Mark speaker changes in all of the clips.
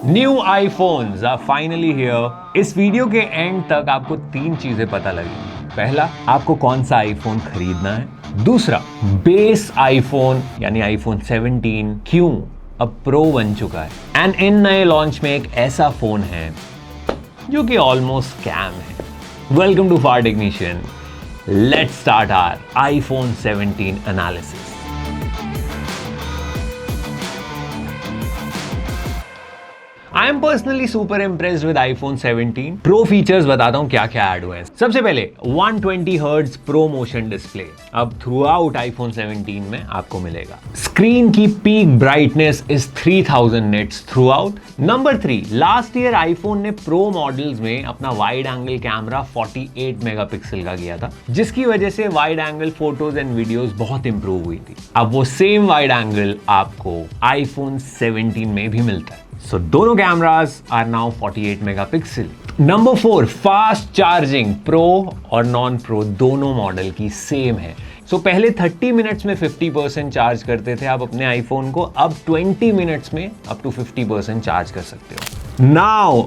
Speaker 1: New iPhones are finally here. इस video के end तक आपको 3 चीजें पता लगेंगी। पहला, आपको कौन सा आईफोन खरीदना है। दूसरा, बेस आईफोन यानी आईफोन 17 क्यों अब प्रो बन चुका है। एंड इन नए लॉन्च में एक ऐसा फोन है जो कि ऑलमोस्ट स्कैम है। Welcome to far technician. Let's start our iPhone 17 analysis. I am personally super impressed with iPhone 17 pro. Features बताता हूं क्या क्या ऐड हुए हैं। सबसे पहले 120 हर्ट्ज प्रो मोशन डिस्प्ले अब थ्रू आउट आईफोन 17 में आपको मिलेगा। स्क्रीन की peak brightness is 3000 nits through out. Number 3, last year iPhone ने प्रो मॉडल्स में अपना वाइड एंगल कैमरा 48 मेगापिक्सल का किया था, जिसकी वजह से wide angle photos and videos बहुत इंप्रूव हुई थी। अब वो सेम वाइड एंगल आपको आईफोन 17 में भी मिलता है। So, दोनों cameras are now 48 megapixel. Number 4, fast charging pro और नॉन प्रो दोनों मॉडल की सेम है। सो पहले 30 मिनट्स में 50% चार्ज करते थे आप अपने आईफोन को, अब 20 मिनट्स में अप टू 50% चार्ज कर सकते हो। नाउ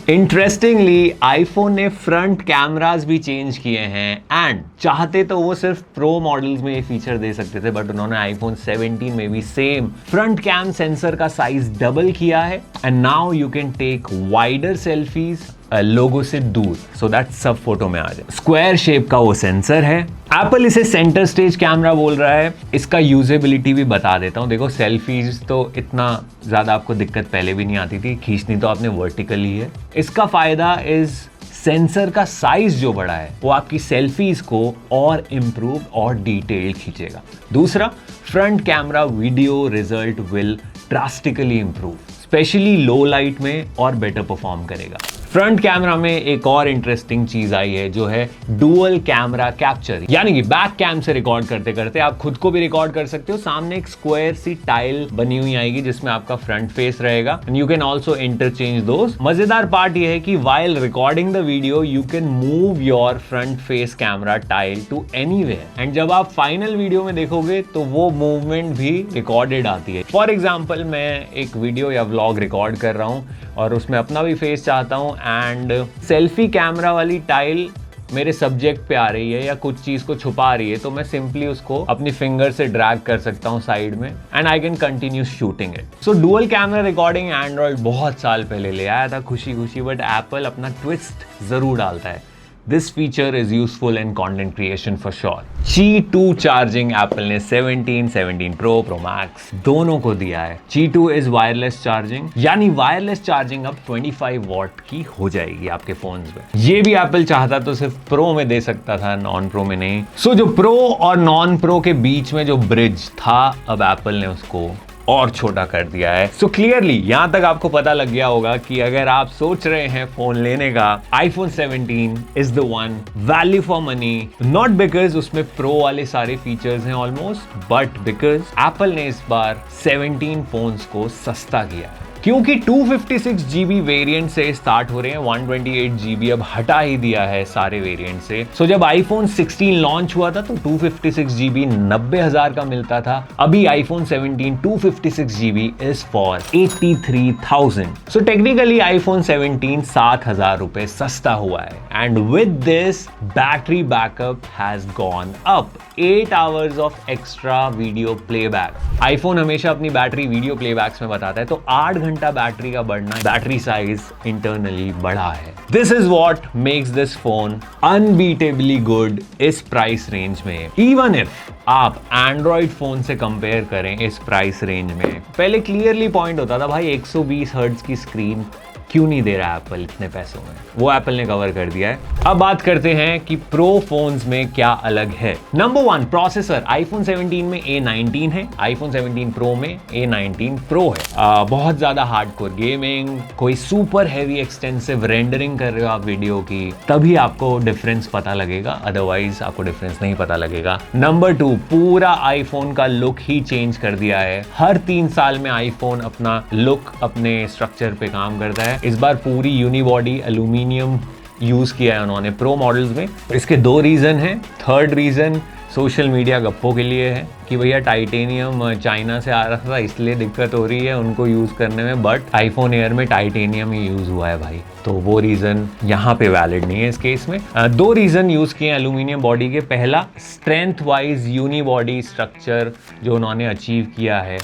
Speaker 1: इंटरेस्टिंगली आईफोन ने फ्रंट कैमरास भी चेंज किए हैं एंड चाहते तो वो सिर्फ प्रो मॉडल्स में ये फीचर दे सकते थे, बट उन्होंने आईफोन 17 में भी सेम फ्रंट कैम सेंसर का साइज डबल किया है and now you can take wider selfies लोगो से दूर, सो दैट सब फोटो में आ जाए। स्क्वायर शेप का वो सेंसर है। एप्पल इसे सेंटर स्टेज कैमरा बोल रहा है। इसका यूजेबिलिटी भी बता देता हूं। देखो, सेल्फीज तो इतना ज्यादा आपको दिक्कत पहले भी नहीं आती थी, खींचनी तो आपने वर्टिकली है। इसका फायदा इज सेंसर का साइज जो बड़ा है वो आपकी सेल्फीज को और इंप्रूव और डिटेल्ड खींचेगा। दूसरा, front camera video result will drastically improve, specially low light में, और बेटर परफॉर्म करेगा। फ्रंट कैमरा में एक और इंटरेस्टिंग चीज आई है जो है डुअल कैमरा कैप्चर, यानी कि बैक कैम से रिकॉर्ड करते करते आप खुद को भी रिकॉर्ड कर सकते हो। सामने एक स्क्वायर सी टाइल बनी हुई आएगी जिसमें आपका फ्रंट फेस रहेगा and you can also interchange those. मजेदार पार्ट ये है कि while recording the video you can move your front face camera tile to anywhere and जब आप फाइनल वीडियो में देखोगे तो वो मूवमेंट भी रिकॉर्डेड आती है। फॉर एग्जाम्पल, मैं एक वीडियो या व्लॉग रिकॉर्ड कर रहा हूं और उसमें अपना भी फेस चाहता हूं एंड सेल्फी कैमरा वाली टाइल मेरे सब्जेक्ट पे आ रही है या कुछ चीज को छुपा रही है, तो मैं सिंपली उसको अपनी फिंगर से ड्रैग कर सकता हूं साइड में and I can continue shooting it. So dual camera recording Android बहुत साल पहले ले आया था खुशी खुशी, बट एप्पल अपना ट्विस्ट जरूर डालता है। This feature is useful in content creation for sure. Qi2 charging Apple ने 17, 17 Pro, Pro Max दोनों को दिया है। Qi2 इज वायरलेस चार्जिंग, यानी वायरलेस चार्जिंग अब 25 वॉट की हो जाएगी आपके फोन्स में। ये भी एप्पल चाहता तो सिर्फ प्रो में दे सकता था, नॉन प्रो में नहीं। सो जो प्रो और नॉन प्रो के बीच में जो ब्रिज था, अब एप्पल ने उसको और छोटा कर दिया है। सो क्लियरली यहां तक आपको पता लग गया होगा कि अगर आप सोच रहे हैं फोन लेने का, iPhone 17 is the one. Value for money, not because उसमें प्रो वाले सारे फीचर्स हैं ऑलमोस्ट, बट बिकॉज एप्पल ने इस बार 17 फोन्स को सस्ता किया, क्योंकि 256 GB वेरिएंट से स्टार्ट हो रहे हैं। 128 GB अब हटा ही दिया है सारे वेरिएंट से। सो जब आईफोन 16 लॉन्च हुआ था तो 256 GB 90,000 का मिलता था। अभी iPhone 17 256 GB is for 83,000। So technically iPhone 17 7,000 रुपए सस्ता हुआ है and with this battery backup has gone up. 8 hours of extra video playback. IPhone हमेशा अपनी बैटरी वीडियो प्लेबैक्स में बताता है, तो 8 घंटा बैटरी का बढ़ना, बैटरी साइज इंटरनली बढ़ा है। This is what makes this phone unbeatably good इस प्राइस रेंज में। इवन इफ आप एंड्रॉइड फोन से कंपेयर करें इस प्राइस रेंज में, पहले क्लियरली पॉइंट होता था भाई 120 हर्ट्ज की स्क्रीन क्यों नहीं दे रहा एप्पल इतने पैसों में, वो एप्पल ने कवर कर दिया है। अब बात करते हैं कि प्रो फोन्स में क्या अलग है। Number 1, processor. आईफोन 17 में A19 है, आईफोन 17 प्रो में A19 प्रो है। बहुत ज्यादा हार्डकोर गेमिंग, कोई सुपर हैवी एक्सटेंसिव रेंडरिंग कर रहे हो आप वीडियो की, तभी आपको डिफरेंस पता लगेगा, अदरवाइज आपको डिफरेंस नहीं पता लगेगा। नंबर 2, पूरा आईफोन का लुक ही चेंज कर दिया है। हर 3 साल में आईफोन अपना लुक, अपने स्ट्रक्चर पे काम करता है। इस बार पूरी यूनिबॉडी एल्यूमिनियम यूज किया है उन्होंने प्रो मॉडल्स में। इसके 2 रीजन हैं। थर्ड रीजन सोशल मीडिया गप्पों के लिए है कि भैया टाइटेनियम चाइना से आ रहा था इसलिए दिक्कत हो रही है उनको यूज़ करने में, बट आईफोन एयर में टाइटेनियम ही यूज़ हुआ है भाई, तो वो रीज़न यहाँ पे वैलिड नहीं है इस केस में। दो रीज़न यूज़ किए एल्यूमिनियम बॉडी के। पहला, स्ट्रेंथ वाइज यूनिबॉडी स्ट्रक्चर जो उन्होंने अचीव किया है।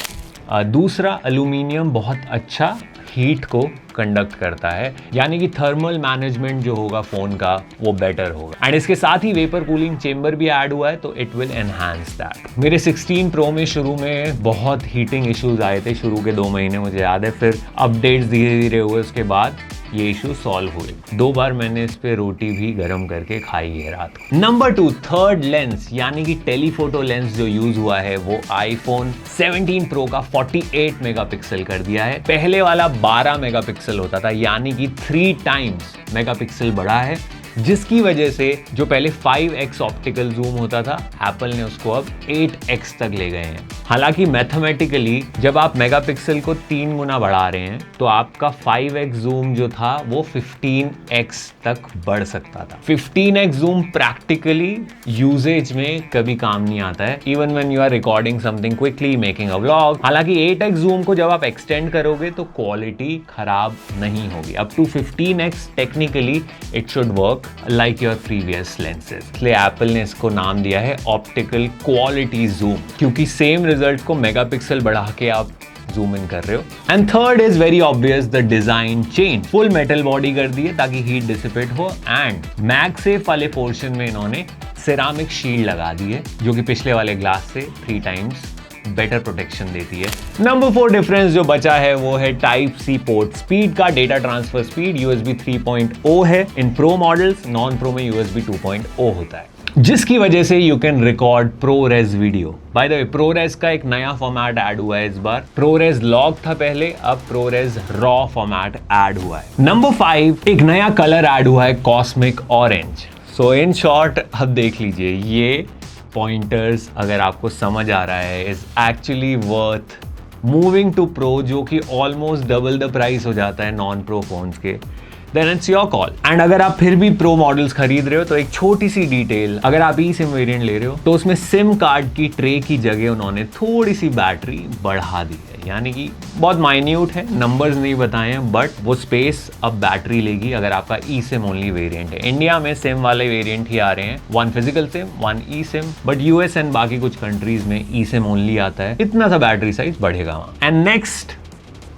Speaker 1: दूसरा, एल्यूमिनियम बहुत अच्छा हीट को कंडक्ट करता है, यानी कि थर्मल मैनेजमेंट जो होगा फ़ोन का वो बेटर होगा। एंड इसके साथ ही वेपर कूलिंग चेंबर भी ऐड हुआ है, तो इट विल एनहांस दैट। मेरे 16 प्रो में शुरू में बहुत हीटिंग इश्यूज आए थे, शुरू के 2 महीने मुझे याद है, फिर अपडेट्स धीरे धीरे हुए, उसके बाद ये इशू सॉल्व हुए। 2 बार मैंने इस पे रोटी भी गर्म करके खाई है रात को। नंबर 2, थर्ड लेंस यानी कि टेलीफोटो लेंस जो यूज हुआ है वो आईफोन 17 प्रो का 48 मेगापिक्सल कर दिया है। पहले वाला 12 मेगापिक्सल होता था, यानी कि 3 टाइम्स मेगापिक्सल बढ़ा है, जिसकी वजह से जो पहले 5x ऑप्टिकल जूम होता था, एप्पल ने उसको अब 8x तक ले गए हैं। हालांकि मैथमेटिकली जब आप मेगापिक्सल को 3 गुना बढ़ा रहे हैं तो आपका 5x जूम जो था वो 15x तक बढ़ सकता था। 15x जूम प्रैक्टिकली यूजेज में कभी काम नहीं आता है, even when you are recording something quickly, making a vlog. हालांकि 8x जूम को जब आप एक्सटेंड करोगे तो क्वालिटी खराब नहीं होगी। Up to 15x technically it should work like your previous lenses, इसलिए एप्पल ने इसको नाम दिया है ऑप्टिकल क्वालिटी जूम, क्योंकि सेम रिजल्ट को मेगापिक्सल बढ़ा के आप जूम इन कर रहे हो। And third is very obvious, the design change. Full metal body कर दी है ताकि हीट डिसिपेट हो, एंड मैगसेफ वाले पोर्शन में इन्होंने सिरामिक शील्ड लगा दी है जो कि पिछले वाले ग्लास से 3 टाइम्स बेटर प्रोटेक्शन देती है। नंबर 4 डिफरेंस जो बचा है वो है टाइप सी पोर्ट स्पीड का। डेटा ट्रांसफर स्पीड USB 3.0 है in pro models, non pro में USB 2.0 होता है, जिसकी वजह से you can record ProRes video. By the way, ProRes का एक नया फॉर्मेट ऐड हुआ है इस बार। प्रोरेस लॉग था पहले, अब प्रोरेस रॉ फॉर्मेट ऐड हुआ है। नंबर 5, एक नया कलर ऐड हुआ है, cosmic orange. So in short अब देख लीजिए, ये पॉइंटर्स अगर आपको समझ आ रहा है is actually worth moving to pro, जो कि ऑलमोस्ट डबल द प्राइस हो जाता है नॉन प्रो फोन्स के। Then it's your call. And अगर आप फिर भी प्रो मॉडल्स खरीद रहे हो तो एक छोटी सी डिटेल, अगर आप ई सिम वेरिएंट ले रहे हो तो उसमें सिम कार्ड की ट्रे की जगह उन्होंने थोड़ी सी बैटरी बढ़ा दी है, यानी कि बहुत माइन्यूट है, नंबर्स नहीं बताए हैं, बट वो स्पेस अब बैटरी लेगी अगर आपका ई सिम ओनली वेरिएंट है। इंडिया में सिम वाले वेरिएंट ही आ रहे हैं, 1 physical SIM 1 E SIM, but US and बाकी कुछ कंट्रीज में ई सिम ओनली आता है, इतना सा बैटरी साइज बढ़ेगा वहां। And next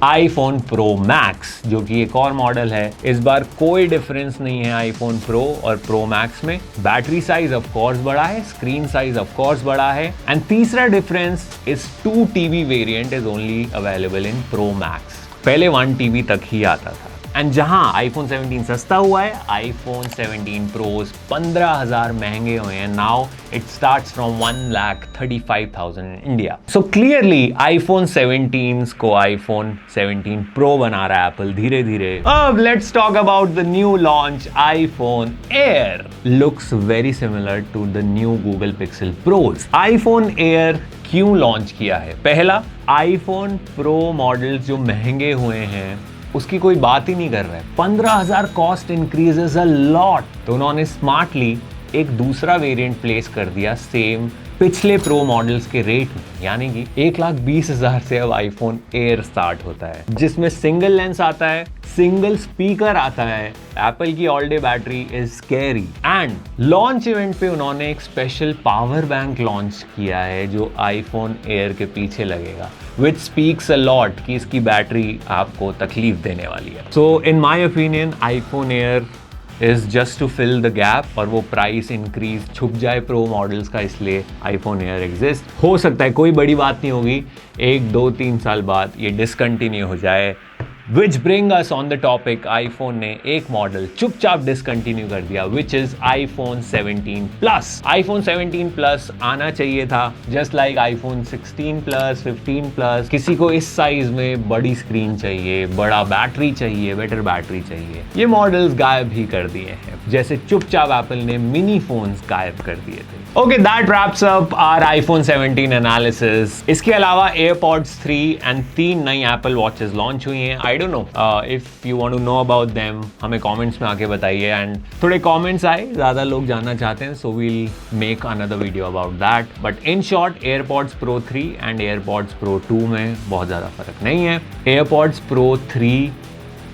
Speaker 1: iPhone pro max, जो कि एक और मॉडल है। इस बार कोई डिफरेंस नहीं है आईफोन प्रो और प्रो मैक्स में। बैटरी साइज ऑफ कोर्स बड़ा है, स्क्रीन साइज ऑफ कोर्स बड़ा है, एंड तीसरा difference is 2 TB variant is only available in pro max. पहले 1 TB तक ही आता था। एंड जहां आईफोन 17 सस्ता हुआ है, आईफोन 17 प्रोज 15,000 महंगे हुए हैं। Now it starts from 1,35,000 in India. So clearly iPhone 17 को आईफोन 17 प्रो बना रहा है एप्पल धीरे धीरे। अब let's talk about the new launch iPhone Air. Looks very similar to the new Google Pixel pros. IPhone Air क्यों launch किया है? पहला, आईफोन प्रो मॉडल्स जो महंगे हुए हैं उसकी कोई बात ही नहीं कर रहा है। 15,000 कॉस्ट इंक्रीजेस अ लॉट, तो उन्होंने स्मार्टली एक दूसरा वेरिएंट प्लेस कर दिया सेम पिछले प्रो मॉडल्स के रेट में, यानी कि 1,20,000 से अब आईफोन एयर स्टार्ट होता है, जिसमें सिंगल लेंस आता है, सिंगल स्पीकर आता है, एप्पल की all day battery is scary. And launch event पे उन्होंने एक स्पेशल पावर बैंक लॉन्च किया है जो आईफोन एयर के पीछे लगेगा, विच स्पीक्स अ लॉट कि इसकी बैटरी आपको तकलीफ देने वाली है। So in my opinion iPhone Air is just to fill the gap, और वो प्राइस इंक्रीज छुप जाए प्रो मॉडल्स का, इसलिए आईफोन एयर एग्जिस्ट। हो सकता है कोई बड़ी बात नहीं होगी, 1, 2, 3 साल बाद ये डिसकंटिन्यू हो जाए। Which bring us on the topic, iPhone ने एक मॉडल चुपचाप डिसकंटिन्यू कर दिया, which is iPhone 17 Plus। iPhone 17 Plus आना चाहिए था, just like iPhone 16 Plus, 15 Plus। किसी को इस साइज में बड़ी स्क्रीन चाहिए, बड़ा बैटरी चाहिए, बेटर बैटरी चाहिए, ये मॉडल्स गायब ही कर दिए हैं। जैसे चुपचाप एप्पल ने मिनी फोन्स गायब कर दिए थे। Okay, that wraps up our iPhone 17 analysis. इसके अलावा एयरपॉड्स 3 एंड 3 नई एप्पल वॉचेस लॉन्च हुई हैं। I don't know if you want to know about them, हमें कमेंट्स में आके बताइए। एंड थोड़े कमेंट्स आए, ज़्यादा लोग जानना चाहते हैं, so we'll make another video about that. But in short, AirPods pro 3 and AirPods pro 2 में बहुत ज़्यादा फर्क नहीं है। एयरपॉड्स प्रो 3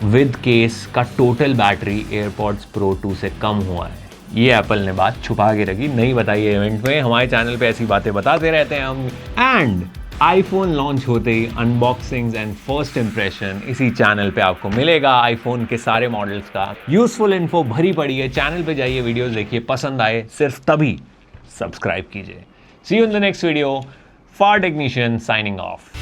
Speaker 1: विद केस का टोटल बैटरी एयरपॉड्स प्रो 2 से कम हुआ है। ये एप्पल ने बात छुपा के रखी, नहीं बताई इवेंट में। हमारे चैनल पे ऐसी बातें बताते रहते हैं हम। एंड आईफोन लॉन्च होते ही अनबॉक्सिंग्स एंड फर्स्ट इंप्रेशन इसी चैनल पे आपको मिलेगा। आईफोन के सारे मॉडल्स का यूजफुल इन्फो भरी पड़ी है। चैनल पे जाइए, वीडियोस देखिए, पसंद आए सिर्फ तभी सब्सक्राइब कीजिए। See you in the next video. फार टेक्नीशियन साइनिंग ऑफ।